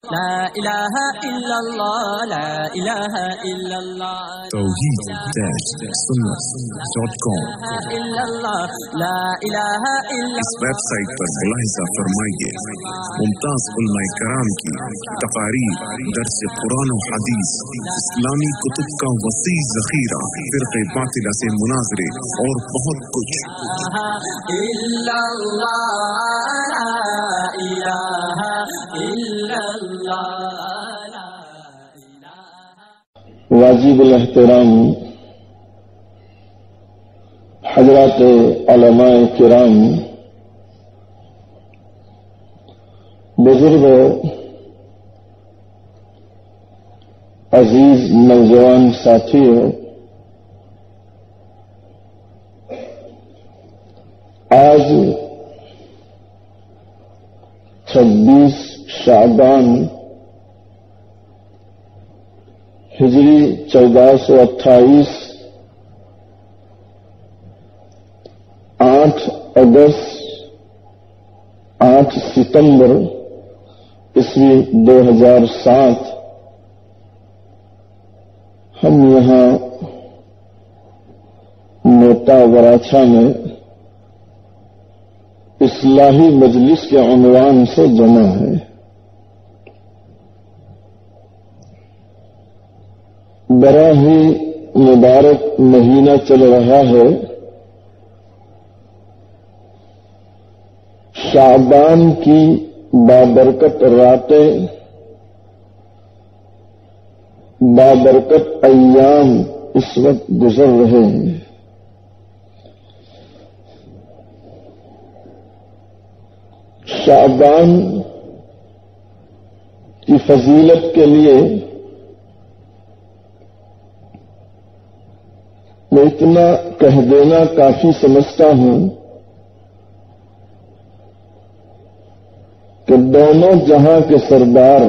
لا الہ الا اللہ لا الہ الا اللہ توحید-سنت.com لا الہ الا اس ویب سائٹ پر ملاحظہ فرمائیے ممتاز علماء کرام کی تقاریر، درس قرآن و حدیث، اسلامی کتب کا وسیع ذخیرہ، فرقہ باطلہ سے مناظرے اور بہت کچھ۔ الا اللہ لا الہ الا اللہ۔ واجب الاحترام حضرات علماء کرام، بزرگوں، عزیز نوجوان ساتھیوں، آج 26 شعبان ہجری 1428، 8 اگست 8 ستمبر عیسوی 2007 ہم یہاں موتا وراچھا میں اصلاحی مجلس کے عنوان سے جمع ہے۔ بڑا ہی مبارک مہینہ چل رہا ہے، شعبان کی بابرکت راتیں، بابرکت ایام اس وقت گزر رہے ہیں۔ شعبان کی فضیلت کے لیے میں اتنا کہہ دینا کافی سمجھتا ہوں کہ دونوں جہاں کے سردار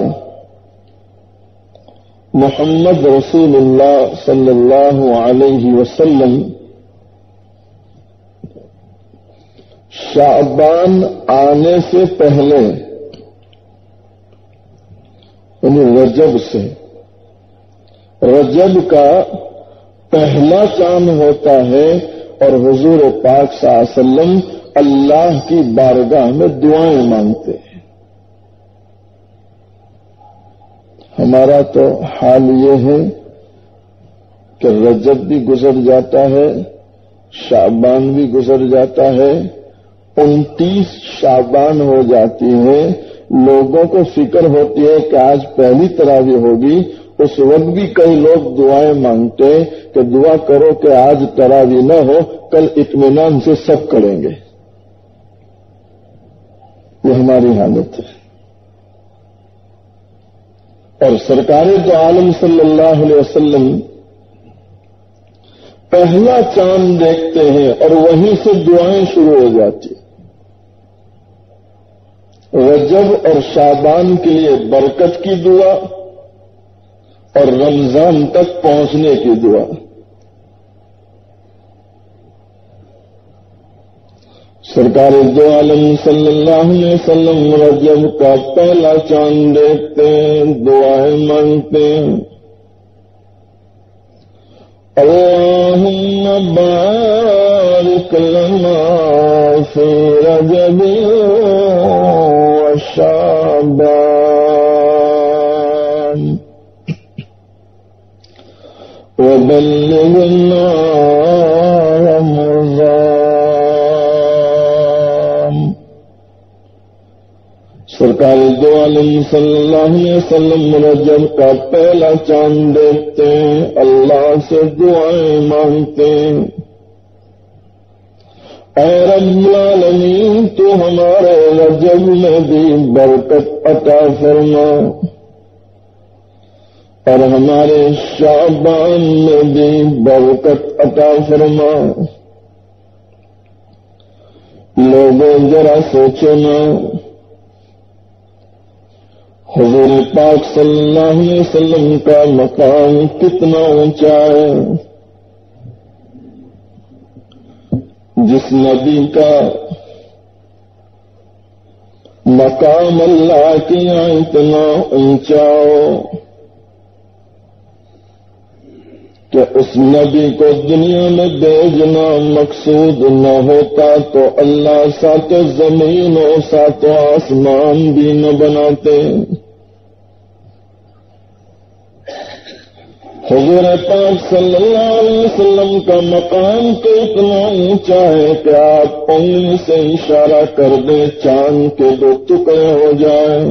محمد رسول اللہ صلی اللہ علیہ وسلم شعبان آنے سے پہلے یعنی رجب کا پہلا چاند ہوتا ہے اور حضور پاک صلی اللہ علیہ وسلم اللہ کی بارگاہ میں دعائیں مانگتے ہیں۔ ہمارا تو حال یہ ہے کہ رجب بھی گزر جاتا ہے، شعبان بھی گزر جاتا ہے، 29 شعبان ہو جاتی ہے، لوگوں کو فکر ہوتی ہے کہ آج پہلی تراویح ہوگی، اس وقت بھی کئی لوگ دعائیں مانگتے کہ دعا کرو کہ آج تراویح نہ ہو، کل اطمینان سے سب کریں گے۔ یہ ہماری حالت ہے، اور سرکار دو عالم صلی اللہ علیہ وسلم پہلا چاند دیکھتے ہیں اور وہیں سے دعائیں شروع ہو جاتی ہیں۔ رجب اور شعبان کے لیے برکت کی دعا اور رمضان تک پہنچنے کی دعا۔ سرکار دو عالم صلی اللہ علیہ وسلم رجب کا پہلا چاند دیکھتے ہیں، دعائیں مانگتے ہیں، اللہم بارک لنا فی رجب وشعبان وبلغنا رمضان۔ سرکار دو عالم صلی اللہ علیہ وسلم رجب کا پہلا چاند دیکھتے ہیں، اللہ سے دعائیں مانگتے ہیں، اے رب العالمین تو ہمارے رجب میں بھی برکت عطا فرما اور ہمارے شعبان میں بھی برکت عطا فرما۔ لوگوں ذرا سوچو نا، حضور پاک صلی اللہ علیہ وسلم کا مقام کتنا اونچا ہے، جس نبی کا مقام اللہ کے یہاں اتنا اونچا ہو کہ اس نبی کو دنیا میں بھیجنا مقصود نہ ہوتا تو اللہ ساتوں زمین و ساتوں آسمان بھی نہ بناتے. حضور پاک صلی اللہ علیہ وسلم کا مقام تو اتنا اونچا ہے کہ آپ انگلی سے اشارہ کر دیں چاند کے 2 ٹکڑے ہو جائیں.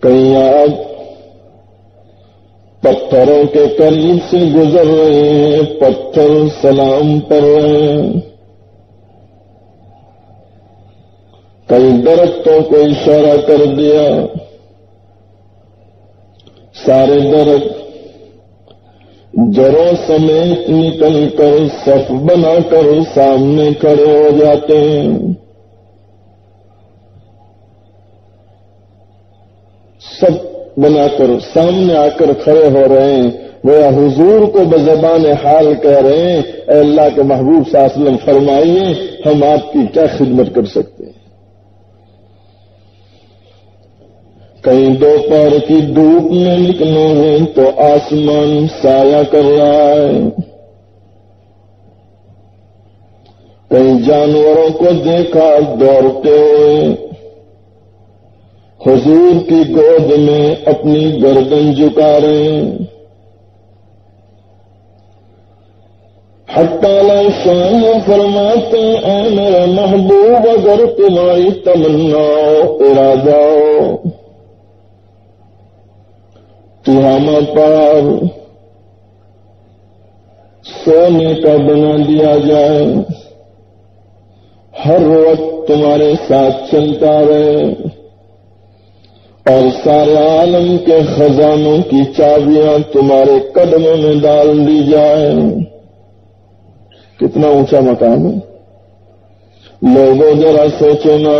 کہیں آپ پتھروں کے قریب سے گزر رہے ہیں، پتھر سلام پڑھ رہے ہیں. کئی درختوں کو اشارہ کر دیا، سارے درخت جڑوں سمیت نکل کر صف بنا کر سامنے کھڑے ہو جاتے ہیں. سب بنا کر سامنے آ کر کھڑے ہو رہے ہیں. وہ حضور کو بزبان حال کہہ رہے ہیں، اے اللہ کے محبوب صلی اللہ علیہ وسلم فرمائیے ہم آپ کی کیا خدمت کر سکتے ہیں. کہیں دوپہر کی دھوپ میں نکلے ہیں تو آسمان سایہ کر رہا ہے. کہیں جانوروں کو دیکھا دوڑتے ہوئے حضور کی گود میں اپنی گردن جھکا رہے ہیں. حتی شان فرماتے اے میرے محبوب اگر تمہاری تمنا ارادہ ہو تو ہمیں پار سونے کا بنا دیا جائے، ہر وقت تمہارے ساتھ چلتا رہے اور سارے عالم کے خزانوں کی چابیاں تمہارے قدموں میں ڈال دی جائے. کتنا اونچا مقام ہے. لوگوں ذرا سوچو نا،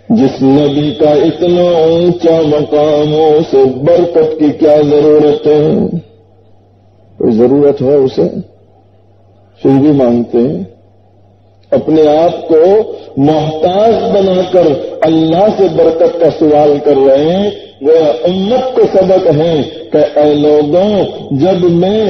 جس نبی کا اتنا اونچا مقام ہو اسے برکت کی کیا ضرورت ہے؟ کوئی ضرورت ہے اسے؟ پھر بھی مانگتے ہیں. اپنے آپ کو محتاج بنا کر اللہ سے برکت کا سوال کر رہے ہیں. وہ امت کو سبق ہے کہ اے لوگوں، جب میں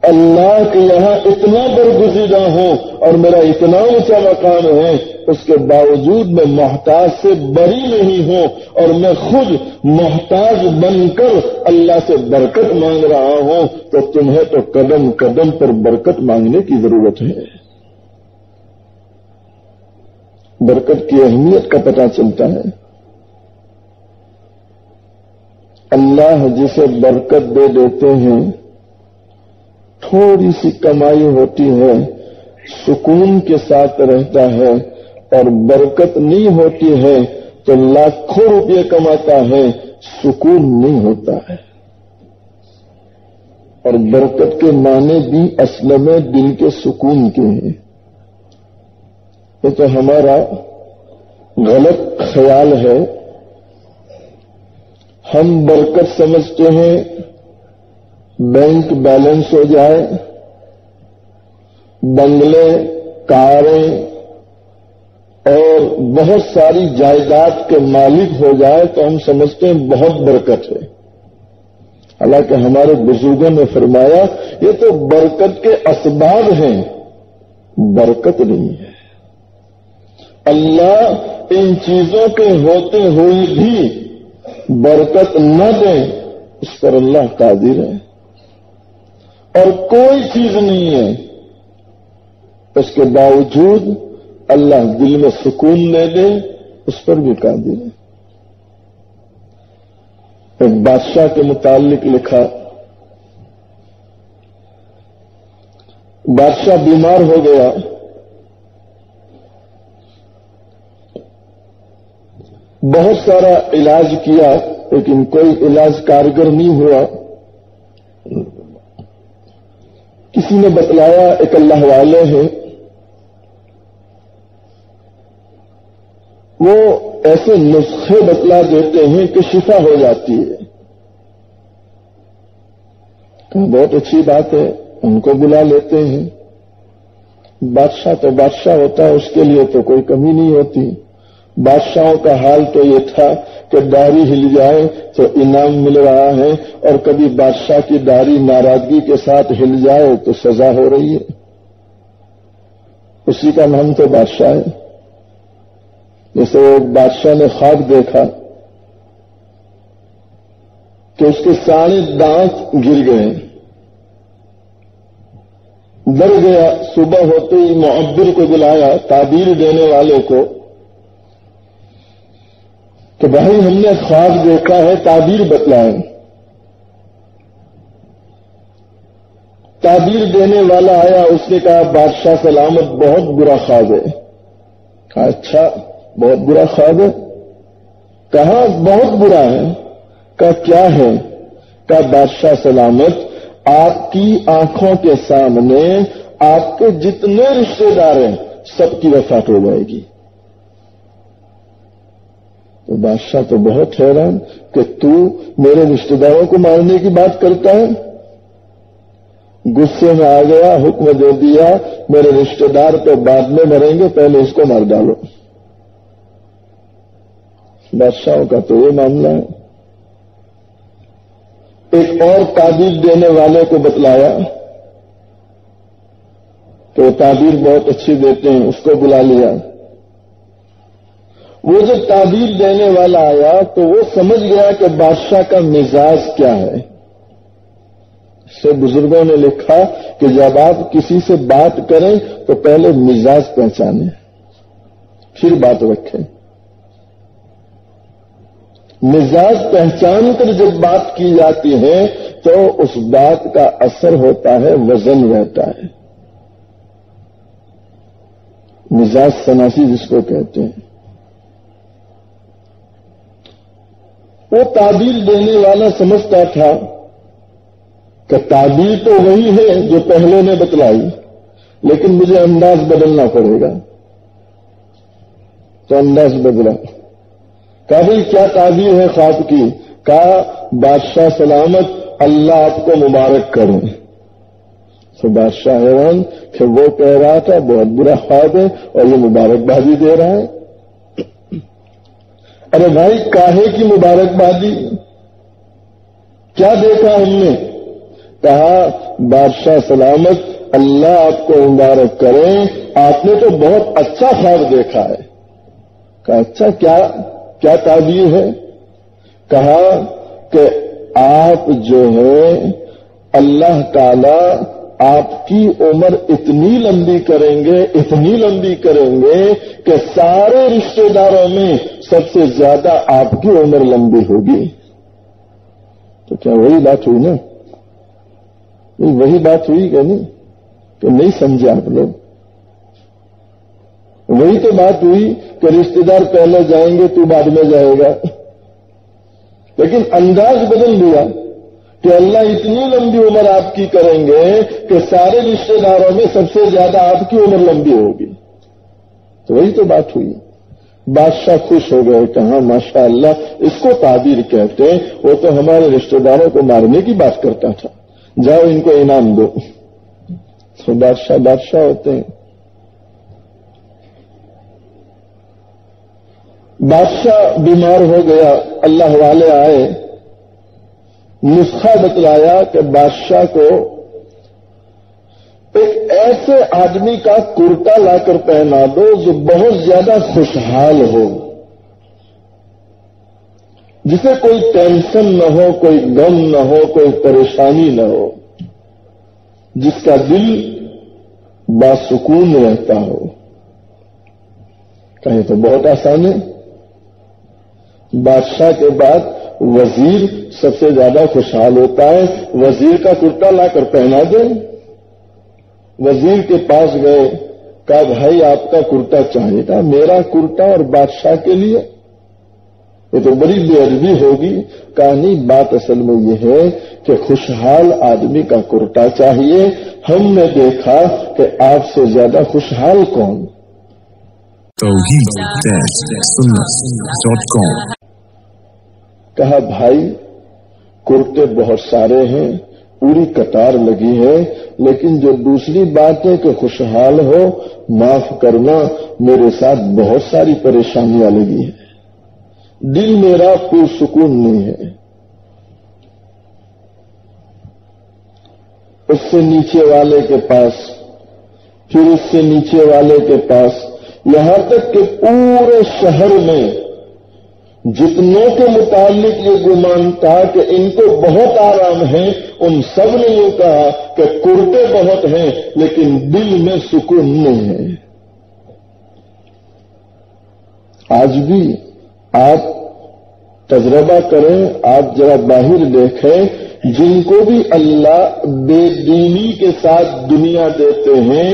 اللہ کے یہاں اتنا برگزیدہ ہوں اور میرا اتنا اونچا مقام ہے، اس کے باوجود میں محتاج سے بری نہیں ہوں اور میں خود محتاج بن کر اللہ سے برکت مانگ رہا ہوں، تو تمہیں تو قدم قدم پر برکت مانگنے کی ضرورت ہے. برکت کی اہمیت کا پتہ چلتا ہے. اللہ جسے برکت دے دیتے ہیں، تھوڑی سی کمائی ہوتی ہے سکون کے ساتھ رہتا ہے، اور برکت نہیں ہوتی ہے تو لاکھوں روپے کماتا ہے سکون نہیں ہوتا ہے. اور برکت کے معنی بھی اصل میں دل کے سکون کے ہیں. یہ تو ہمارا غلط خیال ہے. ہم برکت سمجھتے ہیں بینک بیلنس ہو جائے، بنگلے، کاریں اور بہت ساری جائیداد کے مالک ہو جائے تو ہم سمجھتے ہیں بہت برکت ہے. حالانکہ ہمارے بزرگوں نے فرمایا یہ تو برکت کے اسباب ہیں، برکت نہیں ہے. اللہ ان چیزوں کے ہوتے ہوئے بھی برکت نہ دے اس پر اللہ قادر ہے. اور کوئی چیز نہیں ہے اس کے باوجود اللہ دل میں سکون لے دے اس پر بھی قادر ہے. ایک بادشاہ کے متعلق لکھا، بادشاہ بیمار ہو گیا، بہت سارا علاج کیا لیکن کوئی علاج کارگر نہیں ہوا. کسی نے بتلایا ایک اللہ والے ہیں، وہ ایسے نسخے بتلا دیتے ہیں کہ شفا ہو جاتی ہے. بہت اچھی بات ہے، ان کو بلا لیتے ہیں. بادشاہ تو بادشاہ ہوتا ہے، اس کے لیے تو کوئی کمی نہیں ہوتی۔ بادشاہوں کا حال تو یہ تھا کہ داڑھی ہل جائے تو انعام مل رہا ہے، اور کبھی بادشاہ کی داڑھی ناراضگی کے ساتھ ہل جائے تو سزا ہو رہی ہے۔ اسی کا نام تو بادشاہ ہے۔ جیسے ایک بادشاہ نے خواب دیکھا کہ اس کے سارے دانت گر گئے، ڈر گیا۔ صبح ہوتے ہی معبر کو بلایا، تعبیر دینے والے کو، کہ بھائی ہم نے خواب دیکھا ہے، تعبیر بتلائیں۔ تعبیر دینے والا آیا، اس نے کہا بادشاہ سلامت، بہت برا خواب ہے۔ کہا اچھا بہت برا خواب ہے؟ کہا بہت برا ہے۔ کہا کیا ہے؟ کہا بادشاہ سلامت، آپ کی آنکھوں کے سامنے آپ کے جتنے رشتے دار ہیں سب کی وفات ہو جائے گی۔ تو بادشاہ تو بہت حیران کہ تو میرے رشتے داروں کو مارنے کی بات کرتا ہے۔ غصے میں آ گیا، حکم دے دیا میرے رشتے دار تو بعد میں مریں گے، پہلے اس کو مار ڈالو۔ بادشاہوں کا تو یہ معاملہ ہے۔ ایک اور تعبیر دینے والے کو بتلایا کہ وہ تعبیر بہت اچھی دیتے ہیں، اس کو بلا لیا۔ وہ جب تعبیر دینے والا آیا تو وہ سمجھ گیا کہ بادشاہ کا مزاج کیا ہے۔ اس سے بزرگوں نے لکھا کہ جب آپ کسی سے بات کریں تو پہلے مزاج پہچانیں، پھر بات رکھیں۔ مزاج پہچان کر جب بات کی جاتی ہے تو اس بات کا اثر ہوتا ہے، وزن رہتا ہے۔ مزاج شناسی جس کو کہتے ہیں۔ وہ تعبیر دینے والا سمجھتا تھا کہ تعبیر تو وہی ہے جو پہلے نے بتلائی، لیکن مجھے انداز بدلنا پڑے گا۔ تو انداز بدلا۔ کہا بھائی کیا تعبیر ہے خواب کی؟ کہا بادشاہ سلامت، اللہ آپ کو مبارک کرے۔ تو بادشاہ حیران کہ وہ کہہ رہا تھا بہت برا خواب ہے اور یہ مبارکبادی دے رہا ہے۔ ارے بھائی کاہے کی مبارکبادی؟ کیا دیکھا ہم نے؟ کہا بادشاہ سلامت، اللہ آپ کو مبارک کرے، آپ نے تو بہت اچھا خواب دیکھا ہے۔ کہا اچھا کیا تعبیر ہے؟ کہا کہ آپ جو ہے اللہ تعالی آپ کی عمر اتنی لمبی کریں گے کہ سارے رشتے داروں میں سب سے زیادہ آپ کی عمر لمبی ہوگی۔ تو کیا وہی بات ہوئی نا؟ وہی بات ہوئی کہ نہیں؟ کہ نہیں سمجھے آپ لوگ؟ وہی تو بات ہوئی کہ رشتے دار پہلے جائیں گے تو بعد میں جائے گا، لیکن انداز بدل دیا کہ اللہ اتنی لمبی عمر آپ کی کریں گے کہ سارے رشتے داروں میں سب سے زیادہ آپ کی عمر لمبی ہوگی۔ تو وہی تو بات ہوئی۔ بادشاہ خوش ہو گئے، کہاں ماشاء اللہ، اس کو تعبیر کہتے ہیں، وہ تو ہمارے رشتے داروں کو مارنے کی بات کرتا تھا، جاؤ ان کو انعام دو۔ تو بادشاہ ہوتے ہیں۔ بادشاہ بیمار ہو گیا، اللہ والے آئے، نسخہ بتلایا کہ بادشاہ کو ایک ایسے آدمی کا کرتا لا کر پہنا دو جو بہت زیادہ خوشحال ہو، جسے کوئی ٹینشن نہ ہو، کوئی غم نہ ہو، کوئی پریشانی نہ ہو، جس کا دل باسکون رہتا ہو۔ کہیں تو بہت آسان ہے۔ بادشاہ کے بعد وزیر سب سے زیادہ خوشحال ہوتا ہے، وزیر کا کرتا لا کر پہنا دے۔ وزیر کے پاس گئے، کہا بھائی آپ کا کرتا چاہیے تھا، میرا کرتا اور بادشاہ کے لیے؟ یہ تو بڑی بے ادبی ہوگی۔ کہا نہیں، بات اصل میں یہ ہے کہ خوشحال آدمی کا کرتا چاہیے، ہم نے دیکھا کہ آپ سے زیادہ خوشحال کون؟ توحید-sunnah.com کہا بھائی کرتے بہت سارے ہیں، پوری قطار لگی ہے، لیکن جو دوسری بات ہے کہ خوشحال ہو، معاف کرنا، میرے ساتھ بہت ساری پریشانیاں لگی ہیں، دل میرا پرسکون نہیں ہے۔ اس سے نیچے والے کے پاس، پھر اس سے نیچے والے کے پاس، یہاں تک کہ پورے شہر میں جتنوں کے متعلق یہ گمان تھا کہ ان کو بہت آرام ہے، ان سب نے یہ کہا کہ کرتے بہت ہیں لیکن دل میں سکون نہیں ہے۔ آج بھی آپ تجربہ کریں، آپ ذرا باہر دیکھیں، جن کو بھی اللہ بے دینی کے ساتھ دنیا دیتے ہیں،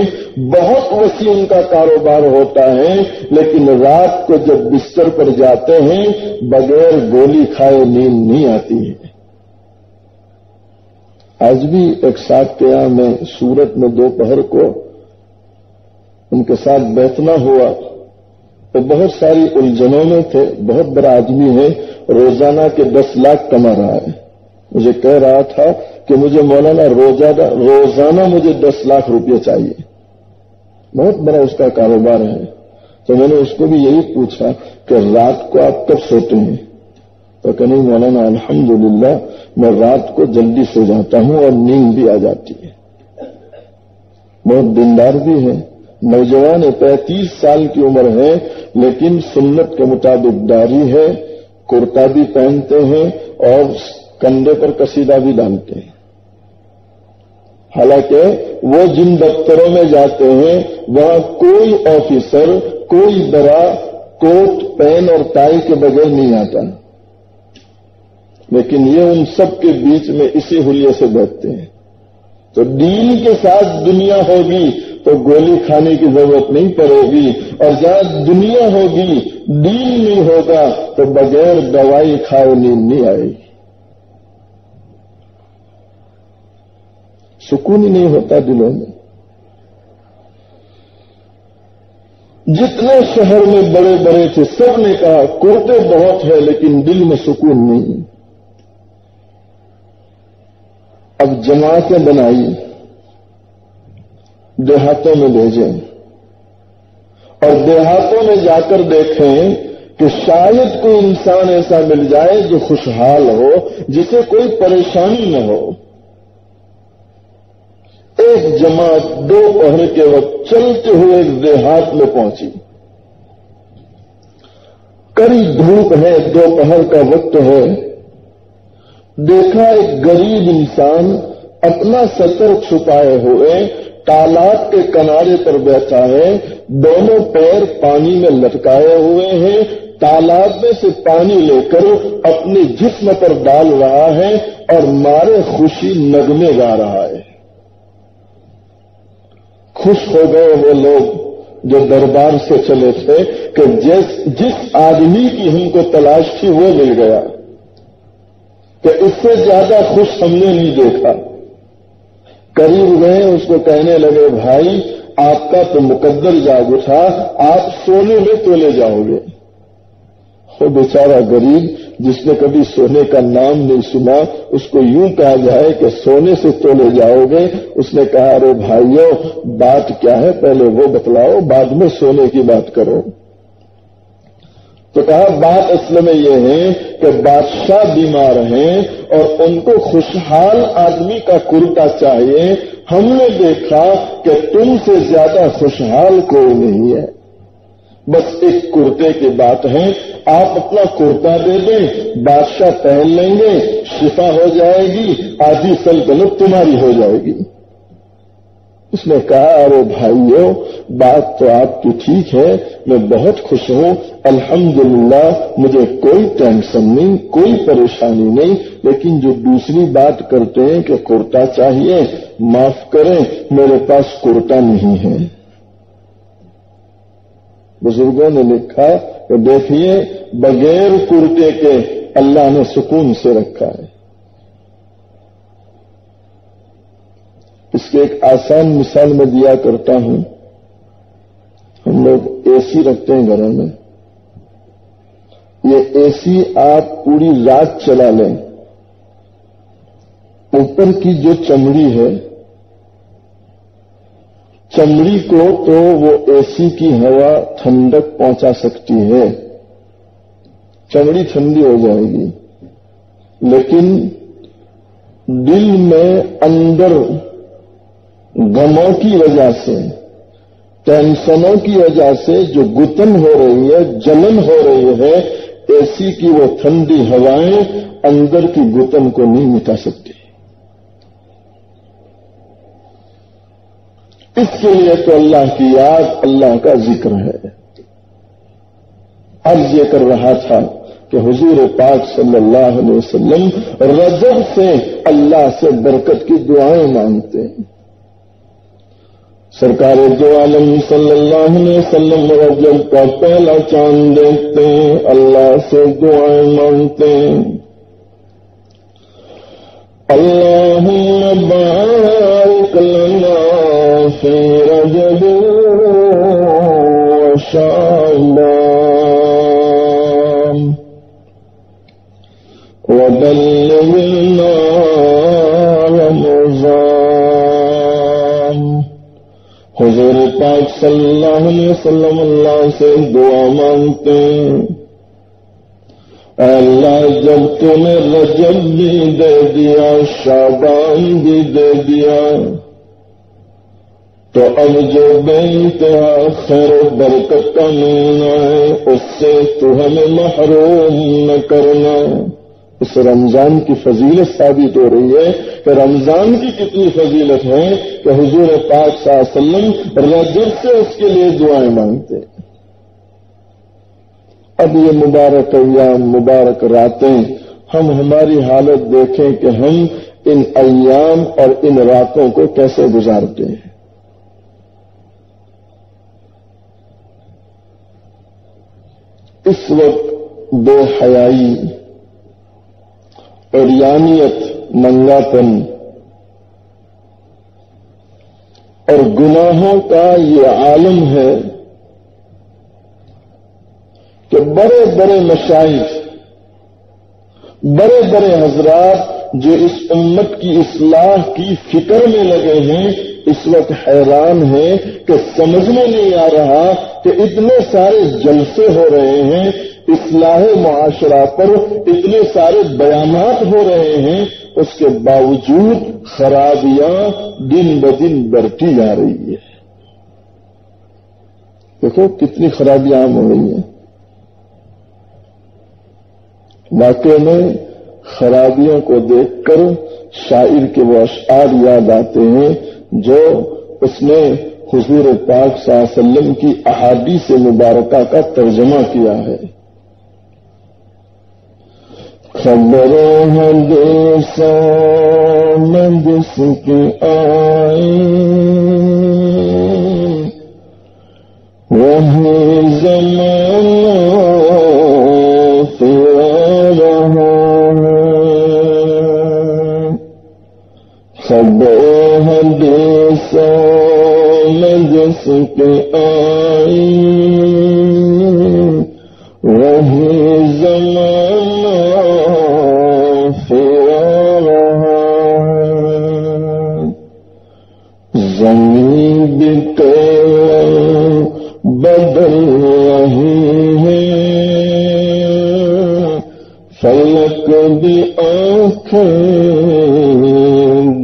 بہت وسیع ان کا کاروبار ہوتا ہے، لیکن رات کو جب بستر پر جاتے ہیں بغیر گولی کھائے نیند نہیں آتی ہے۔ آج بھی ایک ساتھ کے یہاں میں سورت میں دوپہر کو ان کے ساتھ بیٹھنا ہوا تو بہت ساری الجھنوں میں تھے، بہت بڑا آدمی ہے، روزانہ کے 10 لاکھ کما رہا ہے، مجھے کہہ رہا تھا کہ مجھے مولانا روزانہ مجھے 10 لاکھ روپے چاہیے، بہت بڑا اس کا کاروبار ہے۔ تو میں نے اس کو بھی یہی پوچھا کہ رات کو آپ کب سوتے ہیں؟ تو کہ نہیں مولانا الحمدللہ میں رات کو جلدی سو جاتا ہوں اور نیند بھی آ جاتی ہے۔ بہت دیندار بھی ہے، نوجوان ہے، 35 سال کی عمر ہے، لیکن سنت کے مطابق داڑھی ہے، کرتا بھی پہنتے ہیں اور کندھے پر قصیدہ بھی ڈالتے ہیں۔ حالانکہ وہ جن دفتروں میں جاتے ہیں وہاں کوئی آفیسر، کوئی بڑا کوٹ پین اور ٹائی کے بغیر نہیں آتا، لیکن یہ ان سب کے بیچ میں اسی حلیے سے بیٹھتے ہیں۔ تو دین کے ساتھ دنیا ہوگی تو گولی کھانے کی ضرورت نہیں پڑے گی، اور جہاں دنیا ہوگی دین نہیں ہوگا تو بغیر دوائی کھائے نیند نہیں آئے گی، سکون ہی نہیں ہوتا دلوں میں۔ جتنے شہر میں بڑے بڑے تھے سب نے کہا کرتے بہت ہے لیکن دل میں سکون نہیں۔ اب جماعتیں بنائی، دیہاتوں میں بھیجیں اور دیہاتوں میں جا کر دیکھیں کہ شاید کوئی انسان ایسا مل جائے جو خوشحال ہو، جسے کوئی پریشانی نہ ہو۔ ایک جماعت دوپہر کے وقت چلتے ہوئے ایک دیہات میں پہنچی، کڑی دھوپ ہے، دوپہر کا وقت ہے، دیکھا ایک غریب انسان اپنا سطر چھپائے ہوئے تالاب کے کنارے پر بیٹھا ہے، دونوں پیر پانی میں لٹکائے ہوئے ہیں، تالاب میں سے پانی لے کر اپنے جسم پر ڈال رہا ہے اور مارے خوشی نغمے گا رہا ہے۔ خوش ہو گئے وہ لوگ جو دربار سے چلے تھے کہ جس آدمی کی ہم کو تلاش تھی وہ مل گیا، کہ اس سے زیادہ خوش ہم نے نہیں دیکھا۔ قریب گئے، اس کو کہنے لگے بھائی آپ کا تو مقدر جاگ اٹھا، آپ سونے میں تولے جاؤ گے۔ وہ بیچارہ غریب جس نے کبھی سونے کا نام نہیں سنا، اس کو یوں کہا جائے کہ سونے سے تولے جاؤ گے، اس نے کہا ارے بھائیو بات کیا ہے پہلے وہ بتلاؤ، بعد میں سونے کی بات کرو۔ تو کہا بات اصل میں یہ ہے کہ بادشاہ بیمار ہیں اور ان کو خوشحال آدمی کا کرتا چاہیے، ہم نے دیکھا کہ تم سے زیادہ خوشحال کوئی نہیں ہے، بس ایک کرتے کی بات ہے، آپ اپنا کرتا دے دیں، بادشاہ پہن لیں گے، شفا ہو جائے گی، آدھی سلطنت تمہاری ہو جائے گی۔ اس نے کہا ارے بھائیو بات تو آپ کی ٹھیک ہے، میں بہت خوش ہوں، الحمدللہ مجھے کوئی ٹینشن نہیں، کوئی پریشانی نہیں، لیکن جو دوسری بات کرتے ہیں کہ کرتا چاہیے، معاف کریں میرے پاس کرتا نہیں ہے۔ بزرگوں نے لکھا کہ دیکھیے بغیر کرتے کے اللہ نے سکون سے رکھا ہے۔ اس کی ایک آسان مثال میں دیا کرتا ہوں، ہم لوگ اے سی رکھتے ہیں گھروں میں، یہ اے سی آپ پوری رات چلا لیں، اوپر کی جو چمڑی ہے، چمڑی کو تو وہ اے سی کی ہوا ٹھنڈک پہنچا سکتی ہے، چمڑی ٹھنڈی ہو جائے گی، لیکن دل میں اندر غموں کی وجہ سے، ٹینشنوں کی وجہ سے جو گتن ہو رہی ہے، جلن ہو رہی ہے، اے سی کی وہ ٹھنڈی ہوائیں اندر کی گتن کو نہیں مٹا سکتی۔ اس کے لیے تو اللہ کی یاد، اللہ کا ذکر ہے۔ عرض یہ کر رہا تھا کہ حضور پاک صلی اللہ علیہ وسلم رجب سے اللہ سے برکت کی دعائیں مانگتے ہیں۔ سرکار دو عالم صلی اللہ علیہ وسلم رجب کا پہلا چاند دیکھتے ہیں، اللہ سے دعائیں مانگتے ہیں۔ اللہم بارک لنا فی رجب و شعبان وبلغنا رمضان۔ حضور پاک صلی اللہ علیہ وسلم اللہ سے دعا مانگتے ہیں، اے اللہ جب تو نے رجب بھی دے دیا، شعبان بھی دے دیا، تو اب جو بے انتہا خیر و برکت کا مہینہ ہے اس سے تو ہمیں محروم نہ کرنا۔ اس رمضان کی فضیلت ثابت ہو رہی ہے کہ رمضان کی کتنی فضیلت ہے کہ حضور پاک صلی اللہ علیہ وسلم رجب سے اس کے لیے دعائیں مانگتے۔ اب یہ مبارک ایام، مبارک راتیں، ہم ہماری حالت دیکھیں کہ ہم ان ایام اور ان راتوں کو کیسے گزارتے ہیں۔ اس وقت بے حیائی، عریانیت، ننگاپن اور گناہوں کا یہ عالم ہے کہ بڑے بڑے مشائخ، بڑے بڑے حضرات جو اس امت کی اصلاح کی فکر میں لگے ہیں، اس وقت حیران ہیں کہ سمجھ میں نہیں آ رہا کہ اتنے سارے جلسے ہو رہے ہیں، اصلاح معاشرہ پر اتنے سارے بیانات ہو رہے ہیں، اس کے باوجود خرابیاں دن بدن بڑھتی جا رہی ہے۔ دیکھو کتنی خرابیاں عام ہو رہی ہیں۔ واقعے میں خرابیوں کو دیکھ کر شاعر کے وہ اشعار یاد آتے ہیں جو اس نے حضور پاک صلی اللہ علیہ وسلم کی احادیث مبارکہ کا ترجمہ کیا ہے۔ خبریں حدیثوں میں جس کی آئی، وہی زمانہ خبر حدیثوں میں جس کے آئی، وہی زمانہ پھر رہا ہے۔ زمین بھی بدل رہی ہے، فلک بھی آنکھیں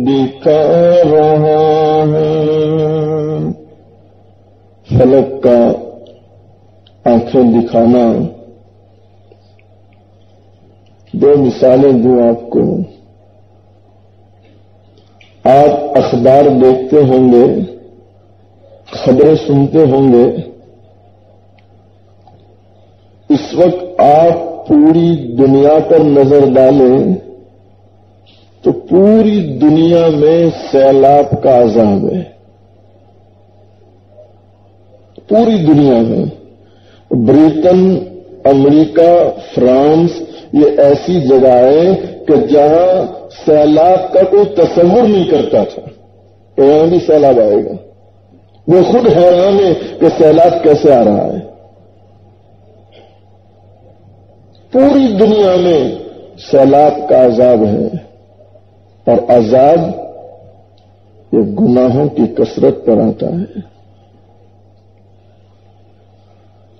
دکھا رہا ہے۔ فلک کا آنکھیں دکھانا، دو مثالیں دوں آپ کو۔ آپ اخبار دیکھتے ہوں گے، خبریں سنتے ہوں گے، اس وقت آپ پوری دنیا پر نظر ڈالیں تو پوری دنیا میں سیلاب کا عذاب ہے۔ پوری دنیا میں برطن، امریکہ، فرانس، یہ ایسی جگہیں کہ جہاں سیلاب کا کوئی تصور نہیں کرتا تھا کہ یہاں بھی سیلاب آئے گا۔ وہ خود حیران ہے کہ سیلاب کیسے آ رہا ہے۔ پوری دنیا میں سیلاب کا عذاب ہے۔ اور عذاب یہ گناہوں کی کثرت پر آتا ہے۔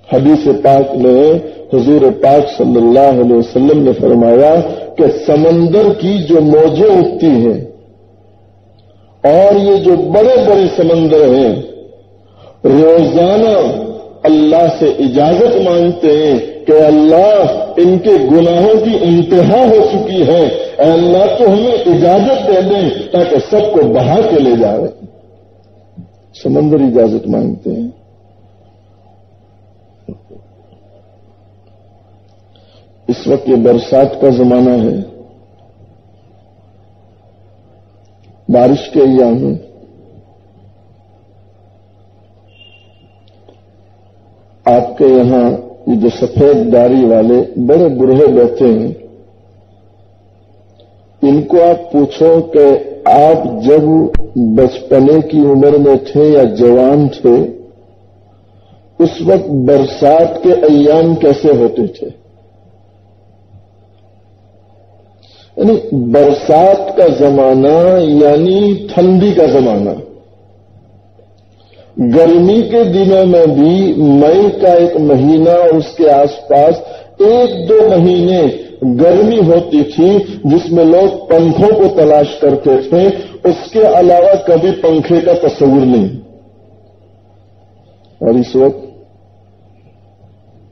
حدیث پاک میں حضور پاک صلی اللہ علیہ وسلم نے فرمایا کہ سمندر کی جو موجیں اٹھتی ہیں اور یہ جو بڑے بڑے سمندر ہیں روزانہ اللہ سے اجازت مانگتے ہیں کہ اللہ ان کے گناہوں کی انتہا ہو چکی ہے، اے اللہ تو ہمیں اجازت دے دیں تاکہ سب کو بہا کے لے جائے۔ سمندر اجازت مانگتے ہیں۔ اس وقت یہ برسات کا زمانہ ہے، بارش کے ایام ہیں۔ آپ کے یہاں یہ جو سفید داڑھی والے بڑے بوڑھے بیٹھے ہیں، ان کو آپ پوچھو کہ آپ جب بچپنے کی عمر میں تھے یا جوان تھے اس وقت برسات کے ایام کیسے ہوتے تھے؟ یعنی برسات کا زمانہ یعنی ٹھنڈی کا زمانہ۔ گرمی کے دنوں میں بھی مئی کا ایک مہینہ اور اس کے آس پاس 1-2 مہینے گرمی ہوتی تھی جس میں لوگ پنکھوں کو تلاش کرتے تھے، اس کے علاوہ کبھی پنکھے کا تصور نہیں۔ اور اس وقت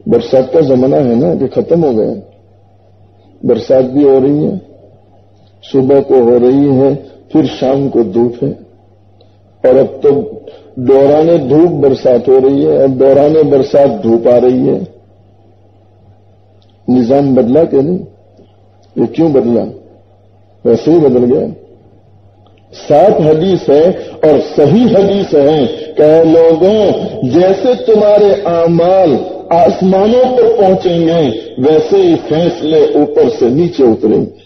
برسات کا زمانہ ہے نا کہ ختم ہو گیا، برسات بھی ہو رہی ہے، صبح کو ہو رہی ہے، پھر شام کو دھوپ ہے، اور اب تو دوران دھوپ برسات ہو رہی ہے، اب دوران برسات دھوپ آ رہی ہے۔ نظام بدلا کہ نہیں؟ یہ کیوں بدلا؟ ویسے ہی بدل گیا۔ 7 حدیث ہے اور صحیح حدیث ہے کہ لوگوں جیسے تمہارے اعمال آسمانوں پر پہنچیں گے ویسے ہی فیصلے اوپر سے نیچے اتریں گے۔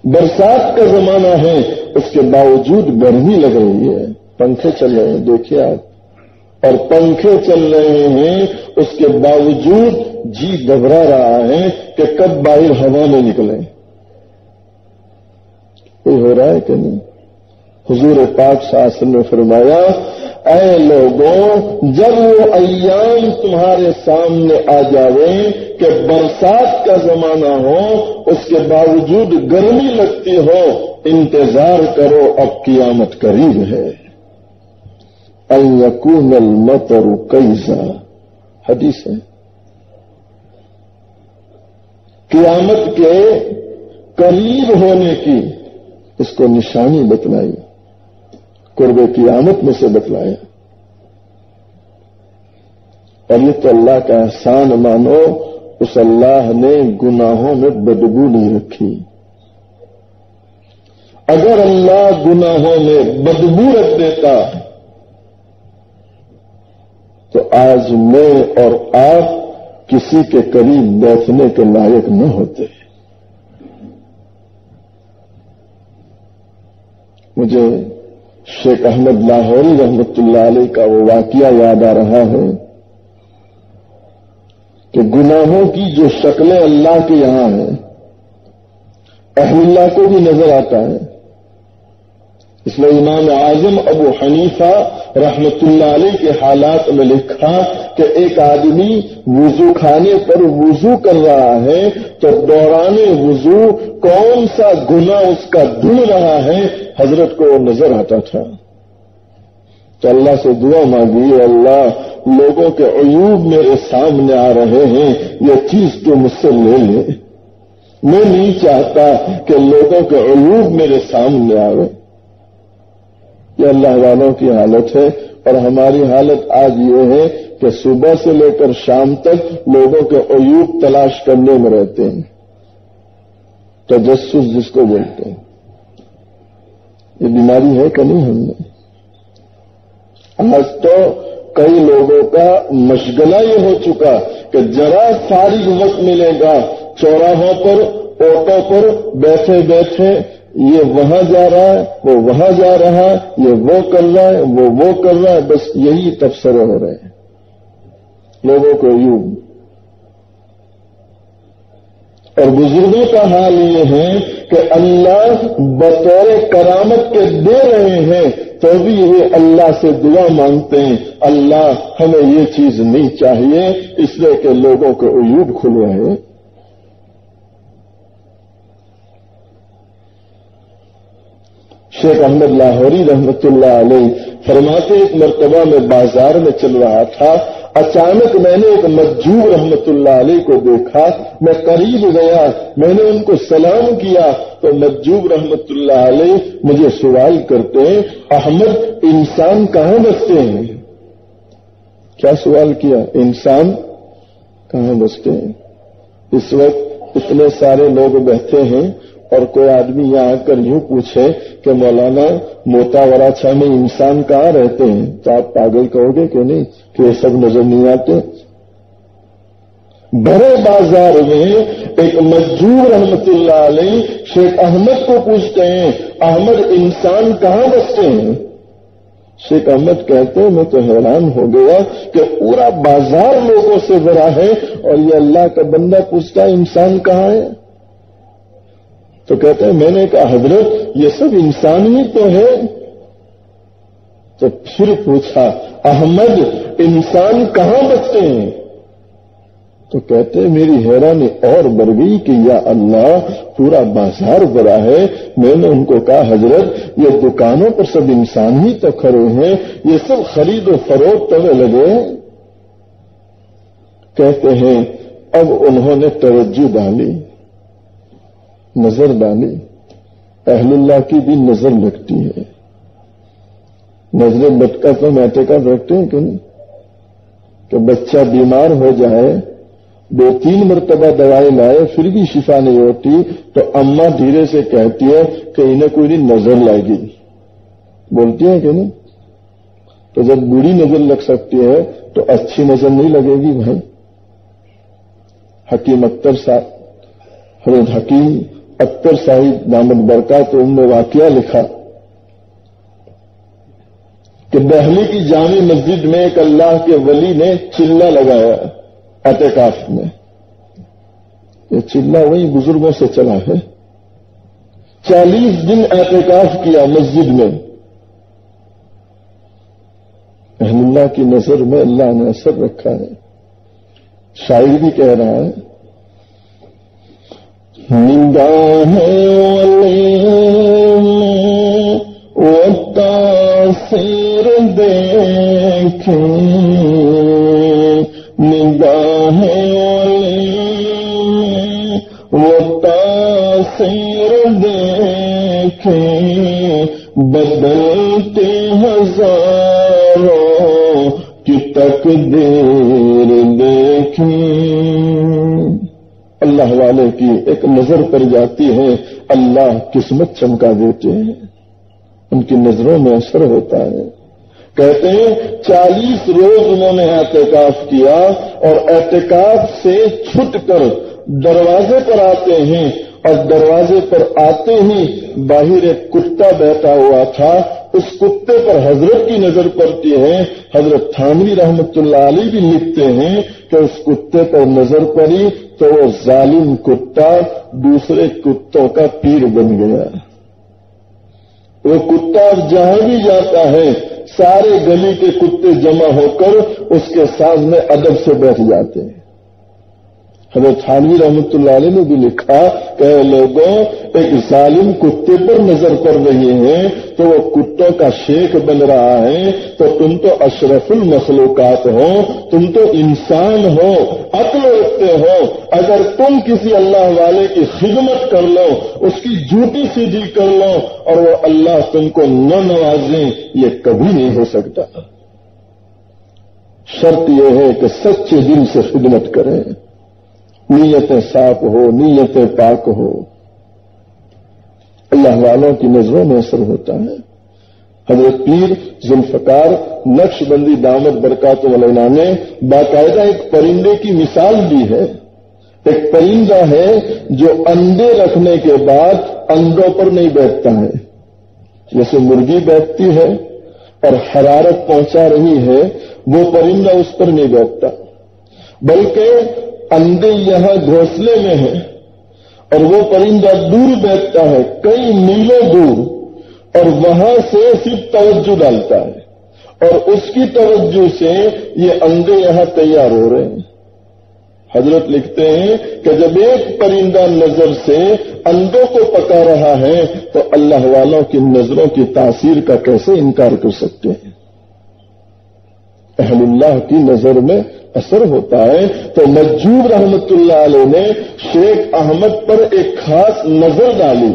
برسات کا زمانہ ہے، اس کے باوجود گرمی لگ رہی ہے، پنکھے چل رہے ہیں، دیکھیے آپ، اور پنکھے چل رہے ہیں اس کے باوجود جی گھبرا رہا ہے کہ کب باہر ہوا میں نکلیں۔ کوئی ہو رہا ہے کہ نہیں؟ حضور پاک صلی اللہ علیہ وسلم نے فرمایا اے لوگوں جب وہ ایام تمہارے سامنے آ جاویں کہ برسات کا زمانہ ہو اس کے باوجود گرمی لگتی ہو، انتظار کرو اب قیامت قریب ہے۔ ان یکون المطر کیزا، حدیث ہے۔ قیامت کے قریب ہونے کی اس کو نشانی بتلائی، قرب قیامت میں سے بتلایا۔ اور یہ تو اللہ کا احسان مانو، اس اللہ نے گناہوں میں بدبو نہیں رکھی۔ اگر اللہ گناہوں میں بدبو رکھ دیتا تو آج میں اور آپ کسی کے قریب بیٹھنے کے لائق نہ ہوتے۔ مجھے شیخ احمد لاہوری رحمت اللہ علیہ کا وہ واقعہ یاد آ رہا ہے کہ گناہوں کی جو شکلیں اللہ کے یہاں ہیں اہل اللہ کو بھی نظر آتا ہے۔ اس میں امام اعظم ابو حنیفہ رحمت اللہ علیہ کے حالات میں لکھا کہ ایک آدمی وضو خانے پر وضو کر رہا ہے تو دوران وضو کون سا گناہ اس کا دھل رہا ہے حضرت کو وہ نظر آتا تھا۔ تو اللہ سے دعا مانگی، اللہ لوگوں کے عیوب میرے سامنے آ رہے ہیں، یہ چیز تو مجھ سے لے لے۔ میں نہیں چاہتا کہ لوگوں کے عیوب میرے سامنے آئے۔ یہ اللہ والوں کی حالت ہے، اور ہماری حالت آج یہ ہے کہ صبح سے لے کر شام تک لوگوں کے عیوب تلاش کرنے میں رہتے ہیں، تجسس جس کو بولتے ہیں۔ یہ بیماری ہے کہ نہیں ہم میں؟ آج تو کئی لوگوں کا مشغلہ یہ ہو چکا کہ ذرا فارغ وقت ملے گا چوراہوں پر آٹو پر بیٹھے بیٹھے یہ وہاں جا رہا ہے، وہ وہاں جا رہا ہے، یہ وہ کر رہا ہے، وہ کر رہا ہے، بس یہی تبصرے ہو رہے ہیں لوگوں کو۔ اور بزرگوں کا حال یہ ہے کہ اللہ بطور کرامت کے دے رہے ہیں تو بھی یہ اللہ سے دعا مانگتے ہیں، اللہ ہمیں یہ چیز نہیں چاہیے، اس لیے کہ لوگوں کے عیوب کھل رہے ہیں۔ شیخ احمد لاہوری رحمت اللہ علیہ فرماتے ایک مرتبہ میں بازار میں چل رہا تھا، اچانک میں نے ایک مجذوب رحمت اللہ علیہ کو دیکھا، میں قریب گیا، میں نے ان کو سلام کیا تو مجذوب رحمت اللہ علیہ مجھے سوال کرتے ہیں، احمد انسان کہاں بستے ہیں؟ کیا سوال کیا؟ انسان کہاں بستے ہیں؟ اس وقت اتنے سارے لوگ بیٹھے ہیں اور کوئی آدمی یہاں آ کر یوں پوچھے کہ مولانا موتا وراچھا میں انسان کہاں رہتے ہیں تو آپ پاگل کہو گے کہ نہیں کہ یہ سب نظر نہیں آتے؟ بڑے بازار میں ایک مجذوب رحمت اللہ علیہ شیخ احمد کو پوچھتے ہیں، احمد انسان کہاں بستے ہیں؟ شیخ احمد کہتے ہیں میں تو حیران ہو گیا کہ پورا بازار لوگوں سے بھرا ہے اور یہ اللہ کا بندہ پوچھتا ہے انسان کہاں ہے؟ تو کہتے ہیں میں نے کہا حضرت یہ سب انسان ہی تو ہے۔ تو پھر پوچھا احمد انسان کہاں بستے ہیں؟ تو کہتے ہیں میری حیرانی اور بڑھ گئی کہ یا اللہ پورا بازار بھرا ہے۔ میں نے ان کو کہا حضرت یہ دکانوں پر سب انسان ہی تو کھڑے ہیں، یہ سب خرید و فروخت میں لگے۔ کہتے ہیں اب انہوں نے توجہ ڈالی، نظر ڈالی، اہل اللہ کی بھی نظر لگتی ہے۔ نظر لٹکا تو اعتکاف رکھتے ہیں کہ نہیں؟ کہ بچہ بیمار ہو جائے، 2-3 مرتبہ دوائی لائے پھر بھی شفا نہیں ہوتی تو اماں دھیرے سے کہتی ہے کہ انہیں کوئی نہیں نظر لائے گی، بولتی ہے کہ نہیں؟ تو جب بری نظر لگ سکتی ہے تو اچھی نظر نہیں لگے گی بھائی۔ حکیم اختر صاحب، حضرت حکیم اختر صاحب دامت برکات ان نے واقعہ لکھا کہ دہلی کی جامع مسجد میں ایک اللہ کے ولی نے چلہ لگایا اعتکاف میں۔ یہ چلہ وہی بزرگوں سے چلا ہے۔ 40 دن اعتکاف کیا مسجد میں۔ اہل اللہ کی نظر میں اللہ نے اثر رکھا ہے۔ شاعر بھی کہہ رہا ہے نگاہ وہ تاثیر دیکھیں، نگاہ وہ تاثیر دیکھیں، بدلتے ہزاروں کی تقدیر دیکھیں۔ اللہ والے کی ایک نظر پڑ جاتی ہے، اللہ قسمت چمکا دیتے ہیں، ان کی نظروں میں اثر ہوتا ہے۔ کہتے ہیں 40 روز انہوں نے اعتکاف کیا اور اعتکاف سے چھٹ کر دروازے پر آتے ہیں اور دروازے پر آتے ہی باہر ایک کتا بیٹھا ہوا تھا، اس کتے پر حضرت کی نظر پڑتی ہے۔ حضرت تھانوی رحمت اللہ علیہ بھی لکھتے ہیں کہ اس کتے پر نظر پڑی تو وہ ظالم کتا دوسرے کتوں کا پیر بن گیا۔ وہ کتا جہاں بھی جاتا ہے سارے گلی کے کتے جمع ہو کر اس کے سامنے ادب سے بیٹھ جاتے ہیں۔ حضرت تھانوی رحمت اللہ علیہ نے بھی لکھا کہ لوگوں ایک ظالم کتے پر نظر پڑ رہی ہے تو وہ کتوں کا شیخ بن رہا ہے، تو تم تو اشرف المخلوقات ہو، تم تو انسان ہو، عقل رکھتے ہو، اگر تم کسی اللہ والے کی خدمت کر لو، اس کی ڈیوٹی سیدھی کر لو اور وہ اللہ تم کو نہ نوازیں، یہ کبھی نہیں ہو سکتا۔ شرط یہ ہے کہ سچے دل سے خدمت کریں، نیتیں صاف ہو، نیتیں پاک ہو، اللہ والوں کی نظروں میں اثر ہوتا ہے۔ حضرت پیر ذوالفقار نقش بندی دامت برکات علیہ نے باقاعدہ ایک پرندے کی مثال دی ہے۔ ایک پرندہ ہے جو انڈے رکھنے کے بعد انڈوں پر نہیں بیٹھتا ہے، جیسے مرغی بیٹھتی ہے اور حرارت پہنچا رہی ہے، وہ پرندہ اس پر نہیں بیٹھتا، بلکہ انڈے یہاں گھونسلے میں ہیں، اور وہ پرندہ دور بیٹھتا ہے کئی میلوں دور، اور وہاں سے صرف توجہ ڈالتا ہے، اور اس کی توجہ سے یہ انڈے یہاں تیار ہو رہے ہیں۔ حضرت لکھتے ہیں کہ جب ایک پرندہ نظر سے انڈوں کو پکا رہا ہے تو اللہ والوں کی نظروں کی تاثیر کا کیسے انکار کر سکتے ہیں؟ اہل اللہ کی نظر میں اثر ہوتا ہے۔ تو مجذوب رحمت اللہ علیہ نے شیخ احمد پر ایک خاص نظر ڈالی،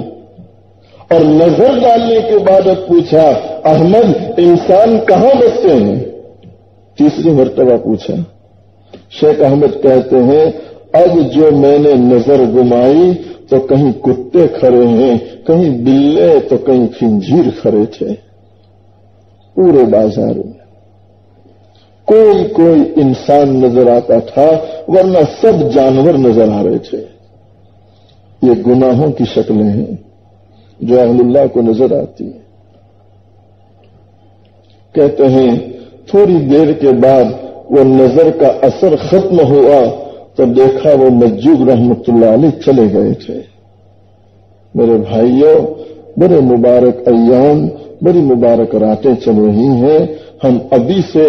اور نظر ڈالنے کے بعد پوچھا، احمد انسان کہاں بستے ہیں؟ تیسری مرتبہ پوچھا۔ شیخ احمد کہتے ہیں، اب جو میں نے نظر گمائی تو کہیں کتے کھڑے ہیں، کہیں بلے تو کہیں خنزیر کھڑے تھے، پورے بازار میں کوئی انسان نظر آتا تھا، ورنہ سب جانور نظر آ رہے تھے۔ یہ گناہوں کی شکلیں ہیں جو اہل اللہ کو نظر آتی ہیں۔ کہتے ہیں تھوڑی دیر کے بعد وہ نظر کا اثر ختم ہوا تو دیکھا وہ مجذوب رحمت اللہ علیہ چلے گئے تھے۔ میرے بھائیوں، بڑے مبارک ایام، بڑی مبارک راتیں چل رہی ہیں۔ ہم ابھی سے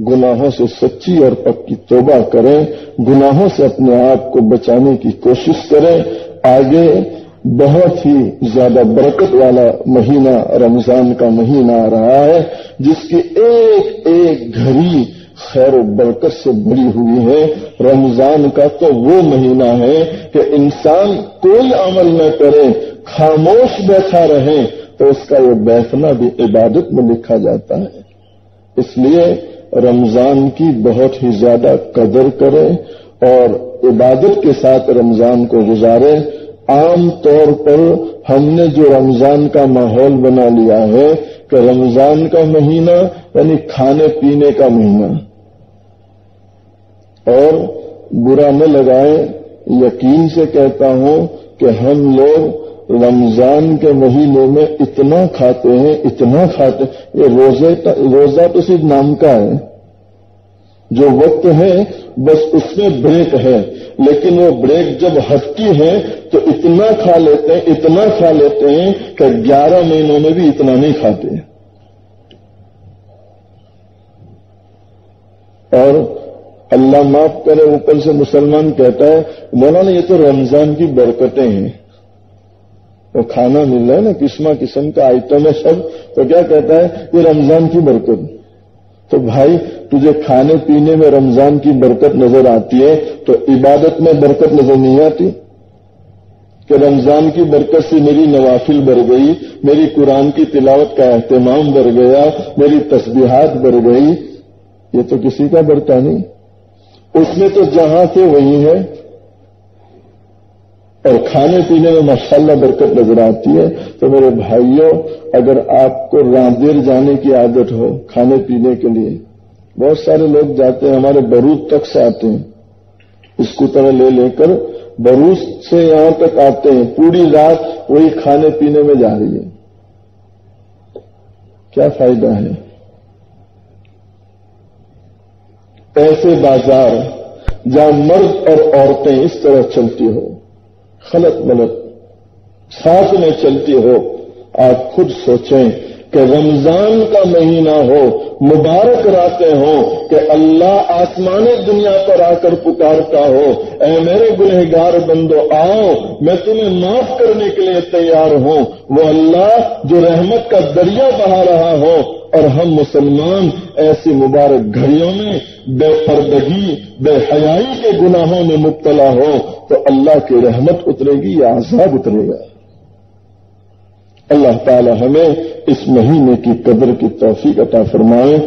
گناہوں سے سچی اور پکی توبہ کریں، گناہوں سے اپنے آپ کو بچانے کی کوشش کریں۔ آگے بہت ہی زیادہ برکت والا مہینہ رمضان کا مہینہ آ رہا ہے، جس کی ایک ایک گھڑی خیر و برکت سے بھری ہوئی ہے۔ رمضان کا تو وہ مہینہ ہے کہ انسان کوئی عمل نہ کرے، خاموش بیٹھا رہے تو اس کا یہ بیٹھنا بھی عبادت میں لکھا جاتا ہے۔ اس لیے رمضان کی بہت ہی زیادہ قدر کریں اور عبادت کے ساتھ رمضان کو گزاریں۔ عام طور پر ہم نے جو رمضان کا ماحول بنا لیا ہے کہ رمضان کا مہینہ یعنی کھانے پینے کا مہینہ، اور برا نہ لگائیں، یقین سے کہتا ہوں کہ ہم لوگ رمضان کے مہینے میں اتنا کھاتے ہیں، اتنا کھاتے ہیں، یہ روزہ تو صرف نام کا ہے، جو وقت ہے بس اس میں بریک ہے، لیکن وہ بریک جب ہٹتی ہے تو اتنا کھا لیتے ہیں کہ 11 مہینوں میں بھی اتنا نہیں کھاتے۔ اور اللہ معاف کرے، اوپر سے مسلمان کہتا ہے مولانا یہ تو رمضان کی برکتیں ہیں، وہ کھانا مل رہا ہے نا، قسم کا آئٹم ہے سب، تو کیا کہتا ہے یہ رمضان کی برکت۔ تو بھائی تجھے کھانے پینے میں رمضان کی برکت نظر آتی ہے تو عبادت میں برکت نظر نہیں آتی کہ رمضان کی برکت سے میری نوافل بڑھ گئی، میری قرآن کی تلاوت کا اہتمام بڑھ گیا، میری تسبیحات بڑھ گئی؟ یہ تو کسی کا بڑھتا نہیں، اس میں تو جہاں سے وہی ہے۔ اور کھانے پینے میں ماشاءاللہ برکت نظر آتی ہے۔ تو میرے بھائیوں، اگر آپ کو راندیر جانے کی عادت ہو کھانے پینے کے لیے، بہت سارے لوگ جاتے ہیں، ہمارے بروز تک سے آتے ہیں، اسکوٹر لے کر بروز سے یہاں تک آتے ہیں، پوری رات وہی کھانے پینے میں جا رہی ہے، کیا فائدہ ہے؟ ایسے بازار جہاں مرد اور عورتیں اس طرح چلتی ہو، خلط ملط ساتھ میں چلتی ہو، آپ خود سوچیں کہ رمضان کا مہینہ ہو، مبارک راتیں ہوں کہ اللہ آسمان دنیا پر آ کر پکارتا ہو، اے میرے گنہگار بندو آؤ، میں تمہیں معاف کرنے کے لیے تیار ہوں۔ وہ اللہ جو رحمت کا دریا بہا رہا ہو، اور ہم مسلمان ایسی مبارک گھڑیوں میں بے پردگی، بے حیائی کے گناہوں میں مبتلا ہو تو اللہ کی رحمت اترے گی یا عذاب اترے گا؟ اللہ تعالی ہمیں اس مہینے کی قدر کی توفیق عطا فرمائے۔